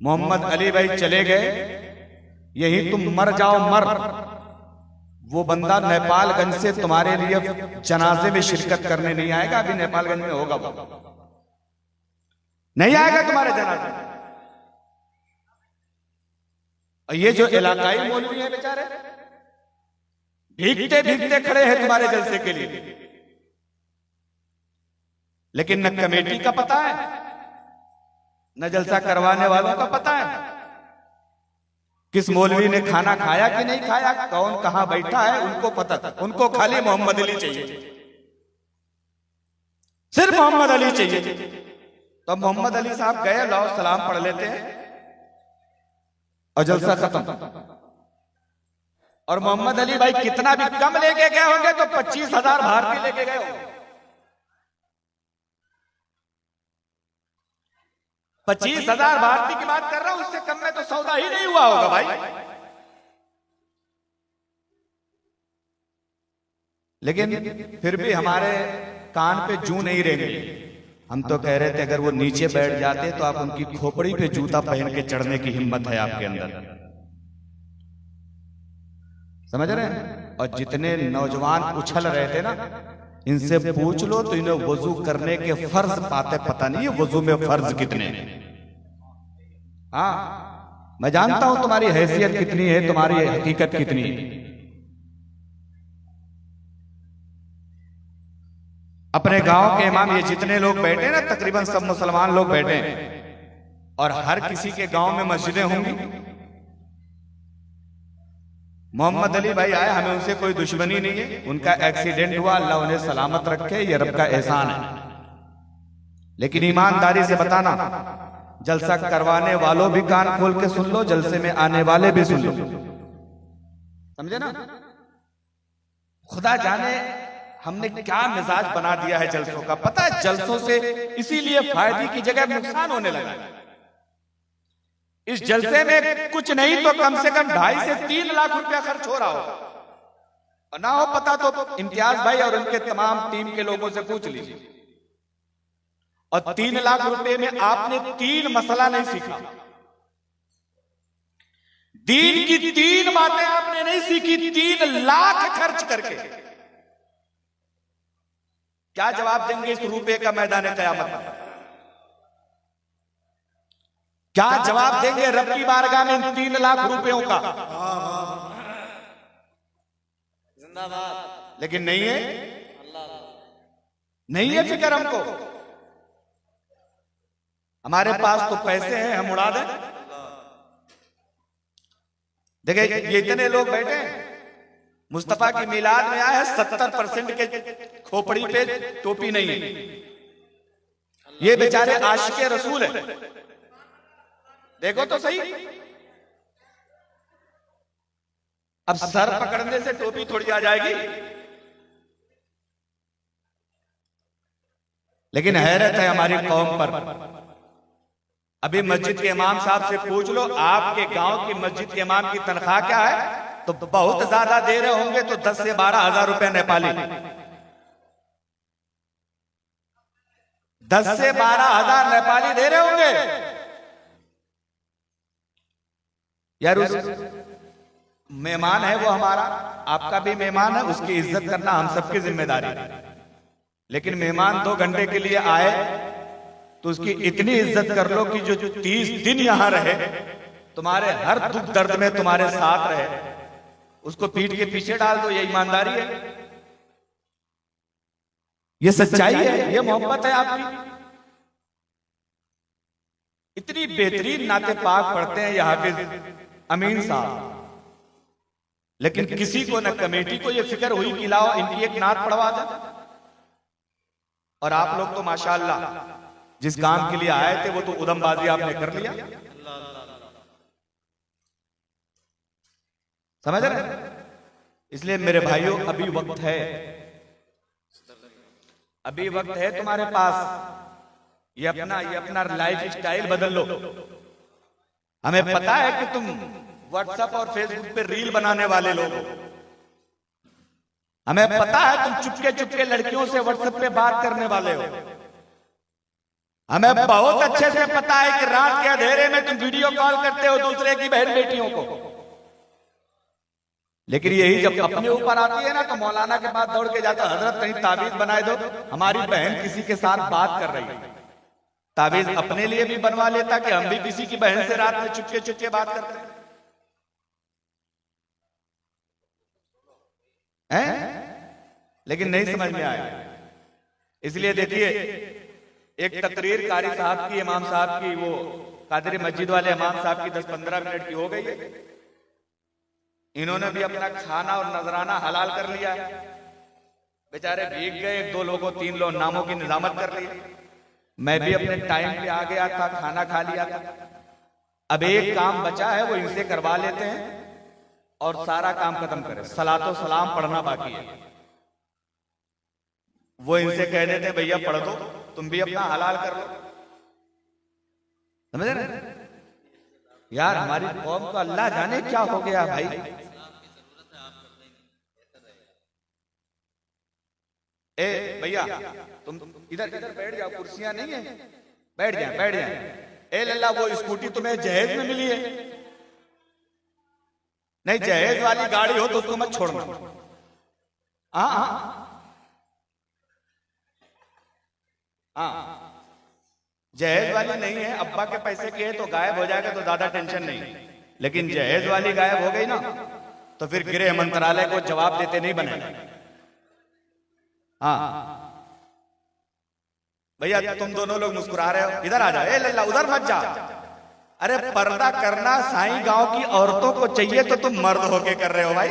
मोहम्मद अली भाई चले गए, यही तुम मर जाओ मर। वो बंदा नेपालगंज से तुम्हारे लिए जनाजे में शिरकत करने नहीं आएगा। अभी नेपालगंज में होगा, वो नहीं आएगा तुम्हारे जनाजे में। और ये जो इलाकाई मौलवी हैं बेचारे, भीगते भीगते खड़े हैं तुम्हारे जलसे के लिए, लेकिन न कमेटी का पता है, न जलसा करवाने वालों का पता है किस मौलवी ने खाना खाया कि नहीं खाया, कौन कहां बैठा है, उनको पता था। उनको खाली मोहम्मद अली चाहिए, सिर्फ मोहम्मद अली चाहिए। तो मोहम्मद अली साहब गए, लाओ सलाम पढ़ लेते हैं और जलसा खत्म। और मोहम्मद अली भाई कितना भी कम लेके गए होंगे तो 25,000 भारतीय लेके गए होंगे। 25,000 भारतीय की बात कर रहा हूं, उससे कम में तो सौदा ही नहीं हुआ होगा भाई। लेकिन फिर भी हमारे कान पे जू नहीं रहेंगे। हम तो कह रहे थे अगर वो नीचे बैठ जाते तो आप उनकी खोपड़ी पे जूता पहन के चढ़ने की हिम्मत है आपके अंदर, समझ रहे हैं। और जितने नौजवान उछल रहे थे ना, इनसे पूछ लो तो इन्हें वजू करने के फर्ज पाते पता नहीं है वजू में फर्ज कितने हैं। हाँ, मैं जानता हूं तुम्हारी हैसियत कितनी है, तुम्हारी हकीकत कितनी है। अपने गांव के इमाम, ये जितने लोग बैठे ना, तकरीबन सब मुसलमान लोग बैठे हैं और हर किसी के गांव में मस्जिदें होंगी। मोहम्मद अली भाई आए, हमें उनसे कोई दुश्मनी नहीं है। उनका एक्सीडेंट हुआ, अल्लाह उन्हें सलामत रखे, ये रब का एहसान है। लेकिन ईमानदारी से बताना, जलसा करवाने वालों भी कान खोल के सुन लो, जलसे में आने वाले भी सुन लो, समझे ना। खुदा जाने हमने क्या मिजाज बना दिया है जलसों का। पता है जलसों से इसीलिए फायदे की जगह नुकसान होने लगा। इस जलसे में कुछ नहीं तो कम से कम 2.5 से 3 लाख रुपया खर्च हो रहा हो, और ना हो पता तो इम्तियाज भाई और उनके तमाम टीम के लोगों से पूछ लीजिए। और 3 लाख रुपए में आपने 3 मसला नहीं सीखा, दीन की 3 बातें आपने नहीं सीखी। 3 लाख खर्च करके क्या जवाब देंगे इस रुपए का मैदान क़यामत में? क्या जवाब देंगे रब की बारगाह में इन 3 लाख रुपयों का? जिंदाबाद। लेकिन नहीं है, नहीं है फिक्र हमको। हमारे पास तो पैसे हैं, हम उड़ा दें। देखिए ये इतने लोग बैठे हैं, मुस्तफा की मिलाद में आए हैं, 70% के खोपड़ी पे टोपी नहीं है। ये बेचारे आशिके रसूल है, देखो तो सही। अब सर पकड़ने से टोपी थोड़ी आ जाएगी। लेकिन हैरत है हमारी कौम पर। अभी मस्जिद के इमाम साहब से पूछ लो, आपके गांव की मस्जिद के इमाम की तनख्वाह क्या है? तो बहुत ज्यादा दे रहे होंगे तो 10 से 12 हजार रुपए नेपाली। 10 से 12 हजार नेपाली दे रहे होंगे यार। उस मेहमान है वो हमारा, आपका भी मेहमान है, उसकी इज्जत करना हम सबकी जिम्मेदारी है। लेकिन मेहमान 2 घंटे के लिए आए तो उसकी इतनी इज्जत कर लो कि जो 30 दिन यहां रहे, तुम्हारे हर दुख दर्द में तुम्हारे साथ रहे, उसको पीठ के पीछे डाल दो। ये ईमानदारी है, ये सच्चाई है, ये मोहब्बत है आपकी। इतनी बेहतरीन नाते पाक पढ़ते हैं ये हाफिज अमीन साहब, लेकिन किसी को न कमेटी को ये फिक्र हुई कि लाओ इनकी एक नात पढ़वा दे। और आप लोग तो माशाअल्लाह जिस काम के लिए आए थे वो तो उदमबाजी आपने कर लिया, समझ रहे? इसलिए मेरे भाइयों अभी वक्त है, अभी वक्त है तुम्हारे पास। ये अपना लाइफ स्टाइल बदल लो। हमें पता है कि तुम व्हाट्सएप और फेसबुक पे रील बनाने वाले लोग हो। हमें पता है तुम चुपके चुपके लड़कियों से व्हाट्सएप पे बात करने वाले हो। हमें बहुत अच्छे से पता है कि रात के अंधेरे में तुम वीडियो कॉल करते हो दूसरे की बहन बेटियों को, लेकिन यही जब अपने ऊपर आती है ना तो मौलाना के पास दौड़ के जाता, हजरत कहीं ताबीज बनाए दो, हमारी बहन किसी के साथ बात कर रही है। ताबीज अपने लिए भी बनवा लेता कि हम भी किसी की बहन से रात में चुपके चुपके बात करते हैं, लेकिन नहीं समझ में आया। इसलिए देखिए, एक तकरीर कारी साहब की, इमाम साहब की, वो कादरी मस्जिद वाले इमाम साहब की 10-15 मिनट की हो गई है। इन्होंने भी अपना खाना और नजराना हलाल कर लिया, बेचारे भीग गए, 1-2 लोगों 3 लोग नामों की निजामत कर ली। मैं भी अपने टाइम पे आ गया था, खाना खा लिया था। अब एक काम बचा है, वो इनसे करवा लेते हैं और सारा काम खत्म करें। सलातो सलाम पढ़ना बाकी है, वो इनसे कह देते हैं भैया पढ़ दो, तुम भी अपना हलाल कर लो। समझे ना यार, हमारी कौम को अल्लाह जाने क्या हो गया भाई। ए भैया तुम इधर इधर बैठ जाओ, कुर्सियां नहीं है, बैठ जाए बैठ जाए। ए लल्ला, वो स्कूटी तुम्हें जहेज में मिली है? नहीं, जहेज वाली गाड़ी हो तो उसको मत छोड़ना। हाँ हाँ हाँ, जहेज वाली नहीं है, अब्बा के पैसे की है तो गायब हो जाएगा तो ज्यादा टेंशन नहीं, लेकिन जहेज वाली गायब हो गई ना तो फिर गृह मंत्रालय को जवाब देते नहीं बनेगा। हाँ भैया, तुम दोनों लोग मुस्कुरा रहे हो, इधर आ जाओ। ए लल्ला, उधर मत जा। अरे पर्दा करना साईं गांव की औरतों को चाहिए तो तुम मर्द होके कर रहे हो भाई।